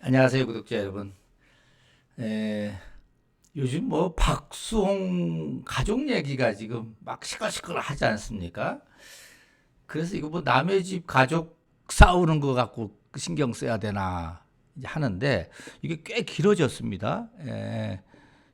안녕하세요, 구독자 여러분. 에, 요즘 뭐 박수홍 가족 얘기가 지금 막 시끌시끌 하지 않습니까? 그래서 이거 뭐 남의 집 가족 싸우는 거 갖고 신경 써야 되나 이제 하는데 이게 꽤 길어졌습니다.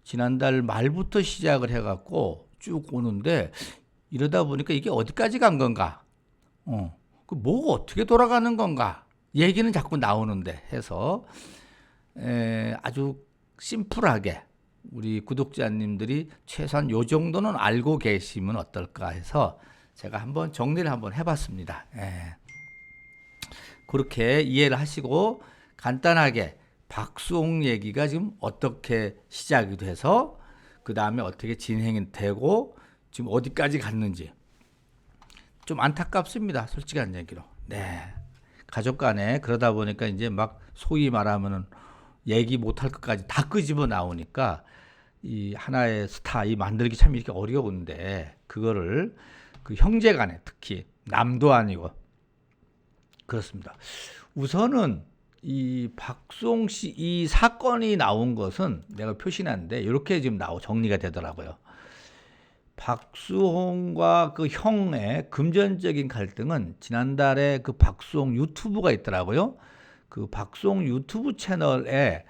지난달 말부터 시작을 해갖고 쭉 오는데 이러다 보니까 이게 어디까지 간 건가? 그 뭐가 어떻게 돌아가는 건가? 얘기는 자꾸 나오는데 해서 아주 심플하게 우리 구독자님들이 최소한 요 정도는 알고 계시면 어떨까 해서 제가 한번 정리를 한번 해봤습니다. 그렇게 이해를 하시고 간단하게 박수홍 얘기가 지금 어떻게 시작이 돼서 그 다음에 어떻게 진행이 되고 지금 어디까지 갔는지 좀 안타깝습니다. 솔직한 얘기로. 네. 가족 간에 그러다 보니까 이제 막 소위 말하면은 얘기 못할 것까지 다 끄집어 나오니까 이 하나의 스타 이 만들기 참 이렇게 어려운데 그거를 그 형제 간에 특히 남도 아니고 그렇습니다. 우선은 이 박수홍 씨 이 사건이 나온 것은 내가 표시났는데 이렇게 지금 정리가 되더라고요. 박수홍과 그 형의 금전적인 갈등은 지난달에 그 박수홍 유튜브가 있더라고요. 그 박수홍 유튜브 채널에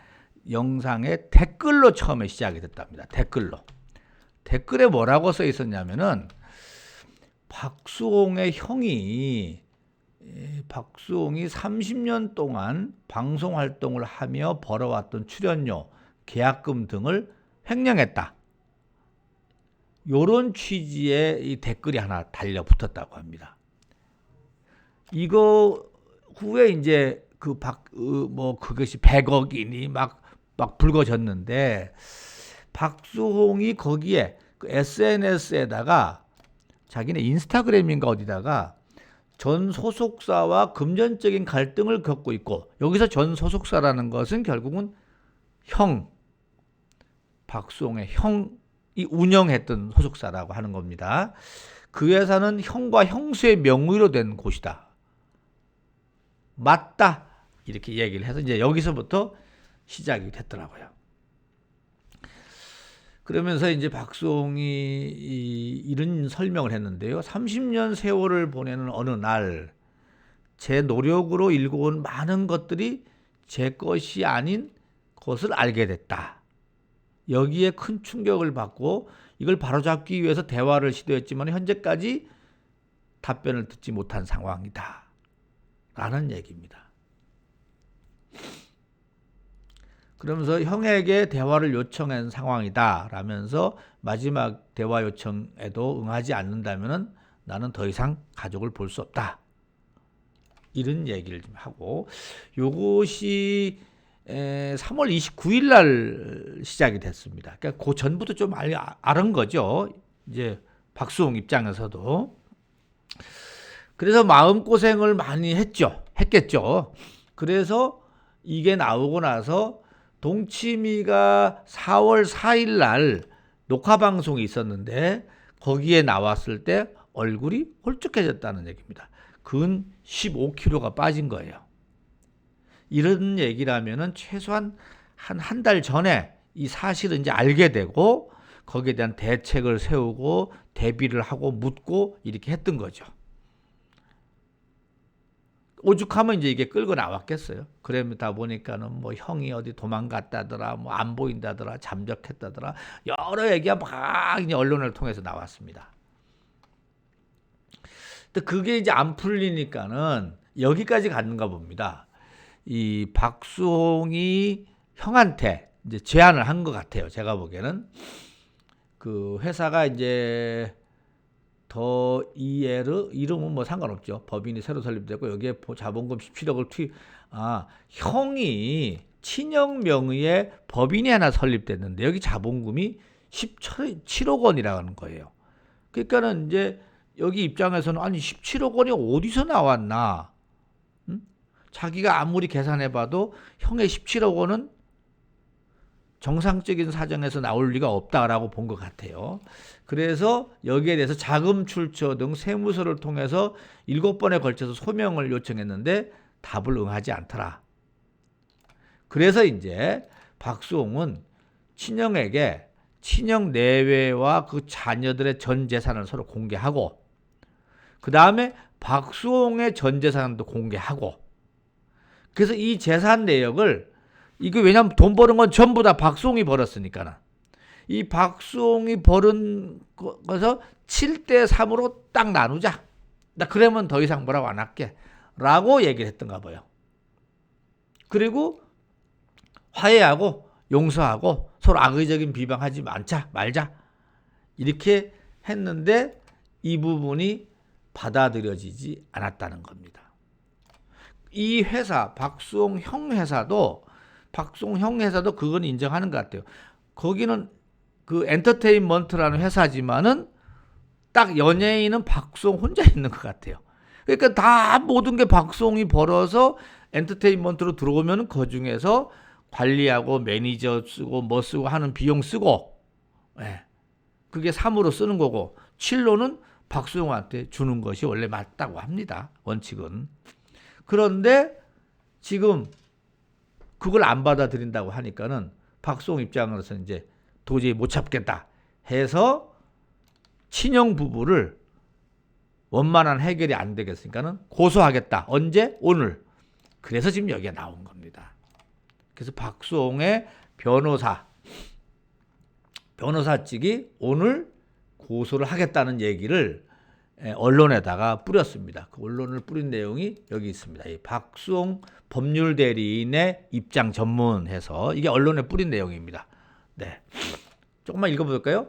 영상에 댓글로 처음에 시작이 됐답니다. 댓글에 뭐라고 써 있었냐면은 박수홍의 형이 30년 동안 방송 활동을 하며 벌어왔던 출연료, 계약금 등을 횡령했다. 요런 취지의 이 댓글이 하나 달려붙었다고 합니다. 이거 후에 이제 그것이 100억이니 막 불거졌는데 박수홍이 거기에 그 SNS에다가 자기네 인스타그램인가 어디다가 전 소속사와 금전적인 갈등을 겪고 있고 여기서 전 소속사라는 것은 결국은 박수홍의 형이 운영했던 소속사라고 하는 겁니다. 그 회사는 형과 형수의 명의로 된 곳이다. 맞다. 이렇게 얘기를 해서 이제 여기서부터 시작이 됐더라고요. 그러면서 이제 박수홍이 이런 설명을 했는데요. 30년 세월을 보내는 어느 날 제 노력으로 일궈온 많은 것들이 제 것이 아닌 것을 알게 됐다. 여기에 큰 충격을 받고 이걸 바로잡기 위해서 대화를 시도했지만 현재까지 답변을 듣지 못한 상황이다. 라는 얘기입니다. 그러면서 형에게 대화를 요청한 상황이다. 라면서 마지막 대화 요청에도 응하지 않는다면 나는 더 이상 가족을 볼 수 없다. 이런 얘기를 좀 하고 요것이 3월 29일 날 시작이 됐습니다. 그러니까 그 전부터 좀 알은 거죠. 이제 박수홍 입장에서도. 그래서 마음고생을 많이 했겠죠. 그래서 이게 나오고 나서 동치미가 4월 4일 날 녹화방송이 있었는데 거기에 나왔을 때 얼굴이 홀쭉해졌다는 얘기입니다. 근 15kg가 빠진 거예요. 이런 얘기라면은 최소한 한 달 전에 이 사실을 이제 알게 되고 거기에 대한 대책을 세우고 대비를 하고 묻고 이렇게 했던 거죠. 오죽하면 이제 이게 끌고 나왔겠어요. 그러다 보니까는 뭐 형이 어디 도망갔다더라, 뭐 안 보인다더라, 잠적했다더라, 여러 얘기가 막 이제 언론을 통해서 나왔습니다. 근데 그게 이제 안 풀리니까는 여기까지 갔는가 봅니다. 이 박수홍이 형한테 이제 제안을 한 것 같아요. 제가 보기에는 그 회사가 이제 더 이에르 이름은 뭐 상관없죠. 법인이 새로 설립되고 여기에 자본금 17억을 형이 친형 명의의 법인이 하나 설립됐는데 여기 자본금이 17억 원이라는 거예요. 그러니까는 이제 여기 입장에서는 아니 17억 원이 어디서 나왔나? 자기가 아무리 계산해봐도 형의 17억 원은 정상적인 사정에서 나올 리가 없다라고 본 것 같아요. 그래서 여기에 대해서 자금 출처 등 세무서를 통해서 7번에 걸쳐서 소명을 요청했는데 답을 응하지 않더라. 그래서 이제 박수홍은 친형에게 친형 내외와 그 자녀들의 전 재산을 서로 공개하고, 그 다음에 박수홍의 전 재산도 공개하고, 그래서 이 재산 내역을, 이게 왜냐면 돈 버는 건 전부 다 박수홍이 벌었으니까는, 이 박수홍이 벌은 것에서 7대3으로 딱 나누자. 나 그러면 더 이상 뭐라고 안 할게. 라고 얘기를 했던가 봐요. 그리고 화해하고 용서하고 서로 악의적인 비방하지 말자. 이렇게 했는데 이 부분이 받아들여지지 않았다는 겁니다. 이 회사, 박수홍 형 회사도 그건 인정하는 것 같아요. 거기는 그 엔터테인먼트라는 회사지만은 딱 연예인은 박수홍 혼자 있는 것 같아요. 그러니까 다 모든 게 박수홍이 벌어서 엔터테인먼트로 들어오면 그 중에서 관리하고 매니저 쓰고 뭐 쓰고 하는 비용 쓰고, 그게 3으로 쓰는 거고 7로는 박수홍한테 주는 것이 원래 맞다고 합니다. 원칙은. 그런데 지금 그걸 안 받아들인다고 하니까는 박수홍 입장으로서 이제 도저히 못 참겠다 해서 친형 부부를 원만한 해결이 안 되겠으니까는 고소하겠다. 언제? 오늘. 그래서 지금 여기에 나온 겁니다. 그래서 박수홍의 변호사 측이 오늘 고소를 하겠다는 얘기를 언론에다가 뿌렸습니다. 그 언론을 뿌린 내용이 여기 있습니다. 이 박수홍 법률 대리인의 입장 전문해서 이게 언론에 뿌린 내용입니다. 네, 조금만 읽어볼까요?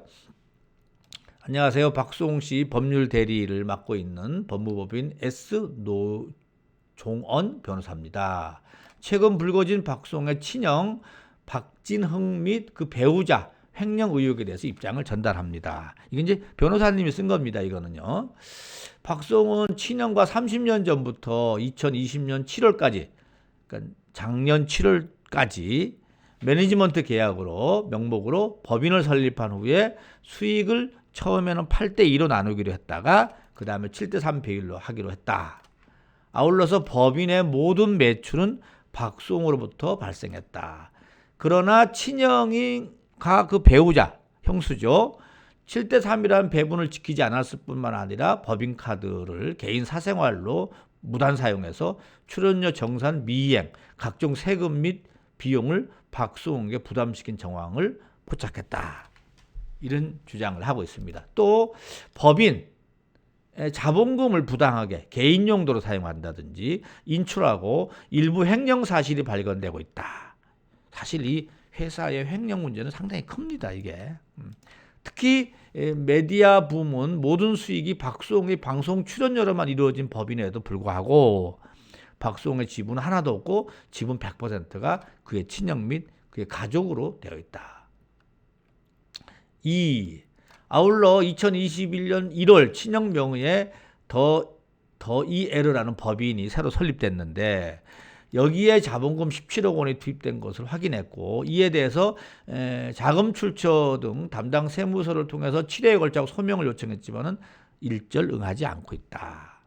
안녕하세요. 박수홍 씨 법률 대리를 맡고 있는 법무법인 S 노종언 변호사입니다. 최근 불거진 박수홍의 친형 박진흥 및 그 배우자 횡령 의혹에 대해서 입장을 전달합니다. 이게 이제 변호사님이 쓴 겁니다. 이거는요. 박수홍은 친형과 30년 전부터 2020년 7월까지, 그러니까 작년 7월까지 매니지먼트 계약으로 명목으로 법인을 설립한 후에 수익을 처음에는 8대2로 나누기로 했다가 그 다음에 7대3 비율로 하기로 했다. 아울러서 법인의 모든 매출은 박수홍으로부터 발생했다. 그러나 친형이가 그 배우자, 형수죠. 7대3이라는 배분을 지키지 않았을 뿐만 아니라 법인카드를 개인 사생활로 무단 사용해서 출연료 정산 미이행, 각종 세금 및 비용을 박수홍에게 부담시킨 정황을 포착했다. 이런 주장을 하고 있습니다. 또 법인 자본금을 부당하게 개인 용도로 사용한다든지 인출하고 일부 횡령 사실이 발견되고 있다. 사실 이 회사의 횡령 문제는 상당히 큽니다. 이게 특히 메디아 부문 모든 수익이 박수홍의 방송 출연료로만 이루어진 법인에도 불구하고 박수홍의 지분은 하나도 없고 지분 100%가 그의 친형 및 그의 가족으로 되어 있다. 아울러 2021년 1월 친형 명의의 더이에르라는 법인이 새로 설립됐는데 여기에 자본금 17억 원이 투입된 것을 확인했고 이에 대해서 자금 출처 등 담당 세무서를 통해서 7회에 걸쳐 소명을 요청했지만은 일절 응하지 않고 있다.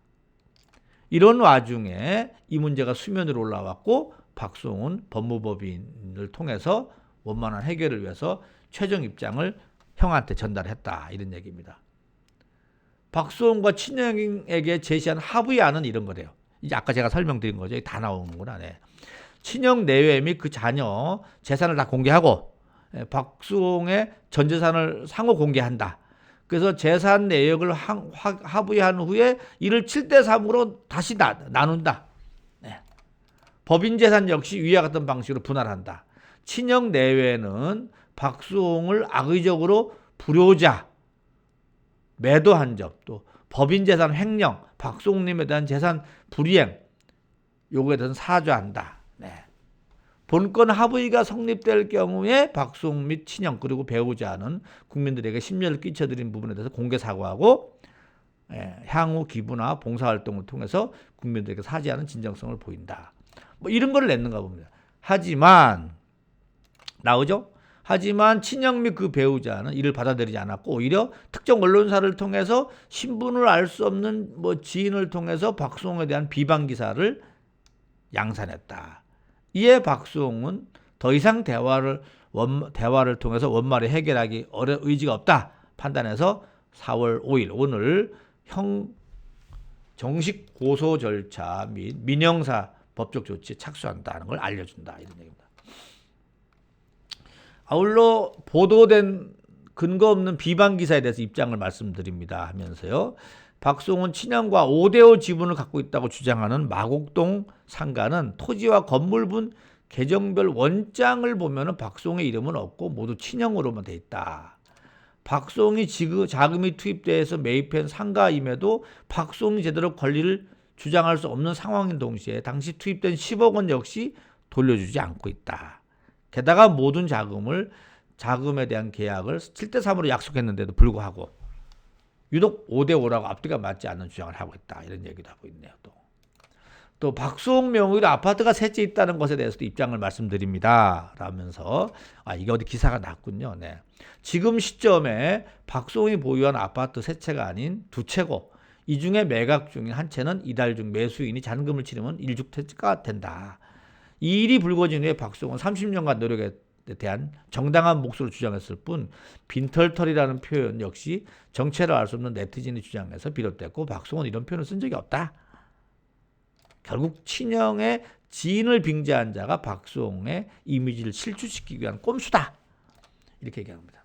이런 와중에 이 문제가 수면으로 올라왔고 박수홍은 법무법인을 통해서 원만한 해결을 위해서 최종 입장을 형한테 전달했다. 이런 얘기입니다. 박수홍과 친형에게 제시한 합의안은 이런 거래요. 이제 아까 제가 설명드린 거죠. 다 나오는구나. 네. 친형 내외 및 그 자녀 재산을 다 공개하고 박수홍의 전 재산을 상호 공개한다. 그래서 재산 내역을 합의한 후에 이를 7대3으로 다시 나눈다. 네. 법인 재산 역시 위와 같은 방식으로 분할한다. 친형 내외는 박수홍을 악의적으로 불효자, 매도한 점, 또 법인 재산 횡령, 박수홍님에 대한 재산 불이행, 요거에 대해서는 사죄한다. 네. 본건 합의가 성립될 경우에 박수홍 및 친형 그리고 배우자는 국민들에게 심려를 끼쳐드린 부분에 대해서 공개 사과하고 향후 기부나 봉사활동을 통해서 국민들에게 사죄하는 진정성을 보인다. 뭐 이런 걸 냈는가 봅니다. 하지만 나오죠? 하지만 친형 및 그 배우자는 이를 받아들이지 않았고 오히려 특정 언론사를 통해서 신분을 알 수 없는 뭐 지인을 통해서 박수홍에 대한 비방 기사를 양산했다. 이에 박수홍은 더 이상 대화를 통해서 원만히 해결하기 의지가 없다 판단해서 4월 5일 오늘 정식 고소 절차 및 민형사 법적 조치에 착수한다는 걸 알려준다 이런 얘기입니다. 아울러 보도된 근거 없는 비방 기사에 대해서 입장을 말씀드립니다 하면서요. 박수홍은 친형과 5대5 지분을 갖고 있다고 주장하는 마곡동 상가는 토지와 건물분 계정별 원장을 보면 박수홍의 이름은 없고 모두 친형으로만 돼 있다. 박수홍이 자금이 투입돼서 매입한 상가임에도 박수홍이 제대로 권리를 주장할 수 없는 상황인 동시에 당시 투입된 10억 원 역시 돌려주지 않고 있다. 게다가 모든 자금에 대한 계약을 7대3으로 약속했는데도 불구하고 유독 5대5라고 앞뒤가 맞지 않는 주장을 하고 있다. 이런 얘기도 하고 있네요. 또 박수홍 명의로 아파트가 셋째 있다는 것에 대해서도 입장을 말씀드립니다. 라면서 이게 어디 기사가 났군요. 네. 지금 시점에 박수홍이 보유한 아파트 세 채가 아닌 두 채고 이 중에 매각 중인 한 채는 이달 중 매수인이 잔금을 치르면 일주택자가 된다. 이 일이 불거진 후에 박수홍은 30년간 노력에 대한 정당한 몫으로 주장했을 뿐 빈털털이라는 표현 역시 정체를 알 수 없는 네티즌의 주장에서 비롯됐고 박수홍은 이런 표현을 쓴 적이 없다. 결국 친형의 지인을 빙자한 자가 박수홍의 이미지를 실추시키기 위한 꼼수다. 이렇게 얘기합니다.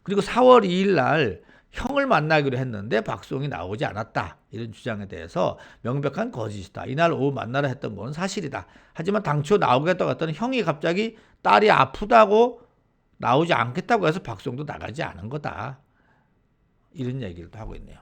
그리고 4월 2일 날 형을 만나기로 했는데 박수홍이 나오지 않았다. 이런 주장에 대해서 명백한 거짓이다. 이날 오후 만나려 했던 건 사실이다. 하지만 당초 나오겠다고 했던 형이 갑자기 딸이 아프다고 나오지 않겠다고 해서 박수홍도 나가지 않은 거다. 이런 얘기를 하고 있네요.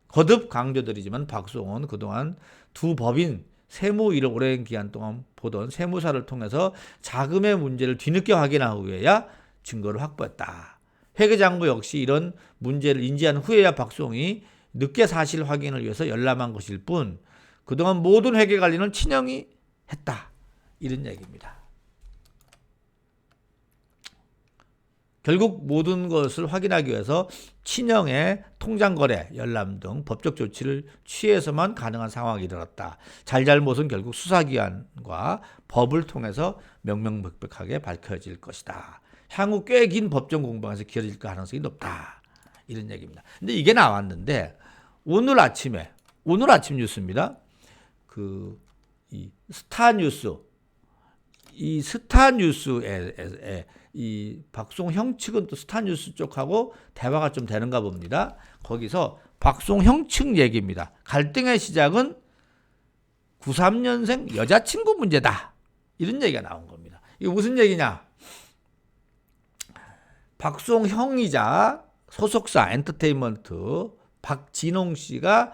거듭 강조드리지만 박수홍은 그동안 두 법인 세무 일을 오랜 기간 동안 보던 세무사를 통해서 자금의 문제를 뒤늦게 확인한 후에야 증거를 확보했다. 회계장부 역시 이런 문제를 인지한 후에야 박수홍이 늦게 사실 확인을 위해서 열람한 것일 뿐 그동안 모든 회계관리는 친형이 했다. 이런 얘기입니다. 결국 모든 것을 확인하기 위해서 친형의 통장거래, 열람 등 법적 조치를 취해서만 가능한 상황이 일어났다. 잘잘못은 결국 수사기관과 법을 통해서 명명백백하게 밝혀질 것이다. 향후 꽤 긴 법정 공방에서 길어질 가능성이 높다. 이런 얘기입니다. 근데 이게 나왔는데 오늘 아침 뉴스입니다. 이 스타뉴스에 이 박수홍 형 측은 또 스타뉴스 쪽하고 대화가 좀 되는가 봅니다. 거기서 박수홍 형 측 얘기입니다. 갈등의 시작은 93년생 여자친구 문제다. 이런 얘기가 나온 겁니다. 이게 무슨 얘기냐? 박수홍 형이자 소속사 엔터테인먼트 박진홍 씨가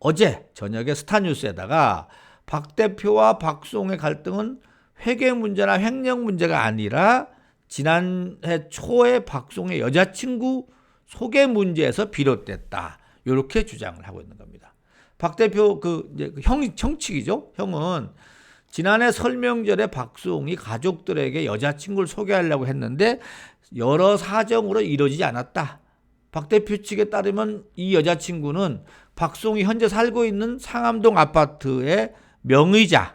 어제 저녁에 스타뉴스에다가 박 대표와 박수홍의 갈등은 회계 문제나 횡령 문제가 아니라 지난해 초에 박수홍의 여자친구 소개 문제에서 비롯됐다. 이렇게 주장을 하고 있는 겁니다. 박 대표 형 측이죠. 형은 지난해 설명절에 박수홍이 가족들에게 여자친구를 소개하려고 했는데 여러 사정으로 이루어지지 않았다. 박 대표 측에 따르면 이 여자친구는 박수홍이 현재 살고 있는 상암동 아파트의 명의자인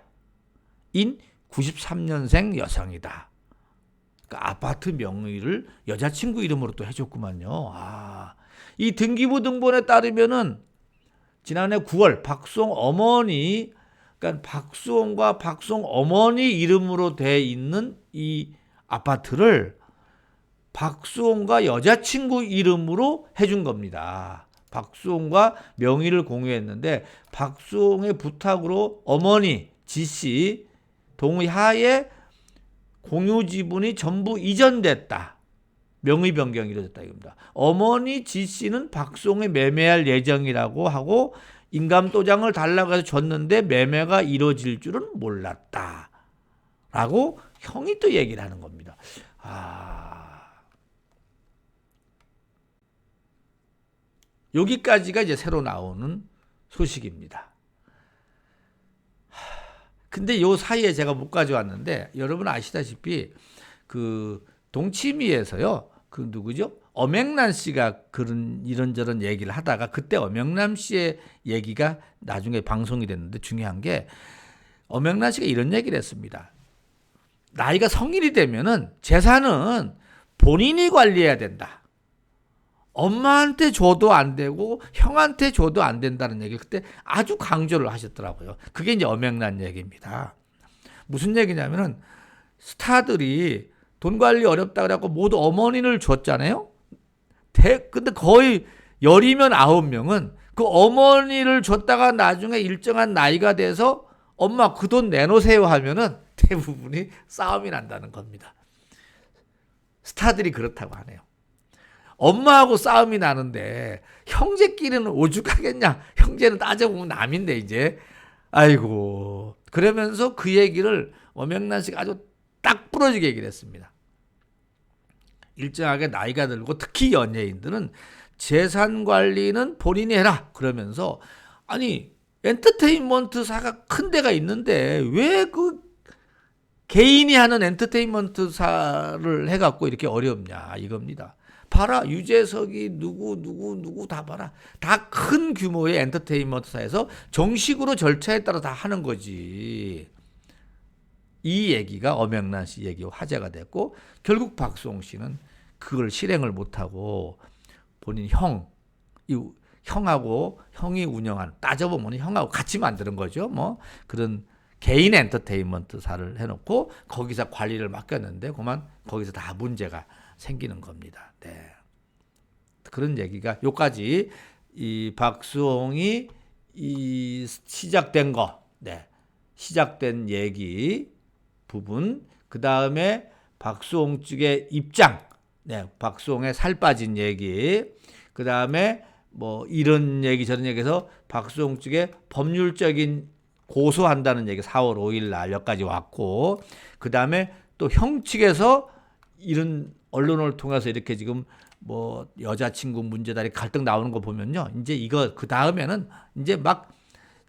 93년생 여성이다. 그러니까 아파트 명의를 여자친구 이름으로 또 해줬구만요. 이 등기부 등본에 따르면은 지난해 9월 박수홍 어머니, 그러니까 박수홍과 박수홍 어머니 이름으로 돼 있는 이 아파트를 박수홍과 여자친구 이름으로 해준 겁니다. 박수홍과 명의를 공유했는데 박수홍의 부탁으로 어머니 지씨 동의하에 공유 지분이 전부 이전됐다. 명의 변경이 이루어졌다 이겁니다. 어머니 지씨는 박수홍에 매매할 예정이라고 하고 인감도장을 달라고 해서 줬는데 매매가 이루어질 줄은 몰랐다. 라고 형이 또 얘기를 하는 겁니다. 여기까지가 이제 새로 나오는 소식입니다. 근데 요 사이에 제가 못 가져왔는데 여러분 아시다시피 그 동치미에서요. 그 누구죠? 엄앵란 씨가 그런 이런저런 얘기를 하다가 그때 엄앵란 씨의 얘기가 나중에 방송이 됐는데 중요한 게 엄앵란 씨가 이런 얘기를 했습니다. 나이가 성인이 되면은 재산은 본인이 관리해야 된다. 엄마한테 줘도 안 되고 형한테 줘도 안 된다는 얘기를 그때 아주 강조를 하셨더라고요. 그게 이제 엄앵란 얘기입니다. 무슨 얘기냐면은 스타들이 돈 관리 어렵다 그래갖고 모두 어머니를 줬잖아요. 근데 거의 10이면 9명은 그 어머니를 줬다가 나중에 일정한 나이가 돼서 엄마 그 돈 내놓으세요 하면은 대부분이 싸움이 난다는 겁니다. 스타들이 그렇다고 하네요. 엄마하고 싸움이 나는데 형제끼리는 오죽하겠냐. 형제는 따져보면 남인데 이제. 아이고. 그러면서 그 얘기를 엄앵란 씨가 아주 딱 부러지게 얘기를 했습니다. 일정하게 나이가 들고 특히 연예인들은 재산 관리는 본인이 해라. 그러면서 아니 엔터테인먼트사가 큰 데가 있는데 왜 그 개인이 하는 엔터테인먼트사를 해갖고 이렇게 어렵냐 이겁니다. 봐라 유재석이 누구 다 봐라. 다 큰 규모의 엔터테인먼트사에서 정식으로 절차에 따라 다 하는 거지. 이 얘기가 엄앵란 씨 얘기가 화제가 됐고 결국 박수홍 씨는 그걸 실행을 못하고 본인 형하고 형이 운영한 따져보면 형하고 같이 만드는 거죠. 뭐 그런 개인 엔터테인먼트사를 해놓고 거기서 관리를 맡겼는데 그만 거기서 다 문제가 생기는 겁니다. 네. 그런 얘기가 요까지 이 박수홍이 이 시작된 거, 네. 시작된 얘기 부분, 그 다음에 박수홍 측의 입장, 네, 박수홍의 살 빠진 얘기, 그 다음에 뭐 이런 얘기 저런 얘기해서 박수홍 측의 법률적인 고소한다는 얘기 4월 5일 날 여기까지 왔고, 그 다음에 또 형 측에서 이런 언론을 통해서 이렇게 지금 뭐 여자친구 문제다 이렇게 갈등 나오는 거 보면요, 이제 이거 그 다음에는 이제 막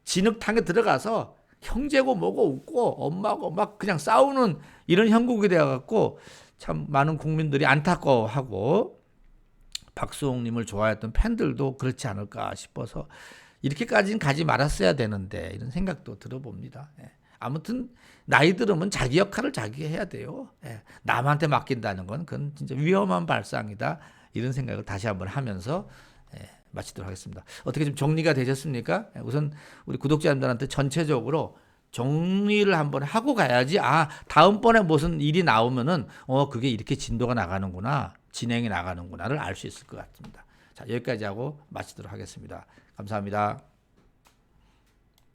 진흙탕에 들어가서 형제고 뭐고 웃고 엄마고 막 그냥 싸우는 이런 형국이 되어갖고 참 많은 국민들이 안타까워하고 박수홍님을 좋아했던 팬들도 그렇지 않을까 싶어서 이렇게까지는 가지 말았어야 되는데 이런 생각도 들어봅니다. 아무튼 나이 들으면 자기 역할을 자기가 해야 돼요. 남한테 맡긴다는 건 그건 진짜 위험한 발상이다. 이런 생각을 다시 한번 하면서 마치도록 하겠습니다. 어떻게 좀 정리가 되셨습니까? 우선 우리 구독자님들한테 전체적으로 정리를 한번 하고 가야지 다음번에 무슨 일이 나오면은 그게 이렇게 진도가 나가는구나, 진행이 나가는구나를 알 수 있을 것 같습니다. 자, 여기까지 하고 마치도록 하겠습니다. 감사합니다.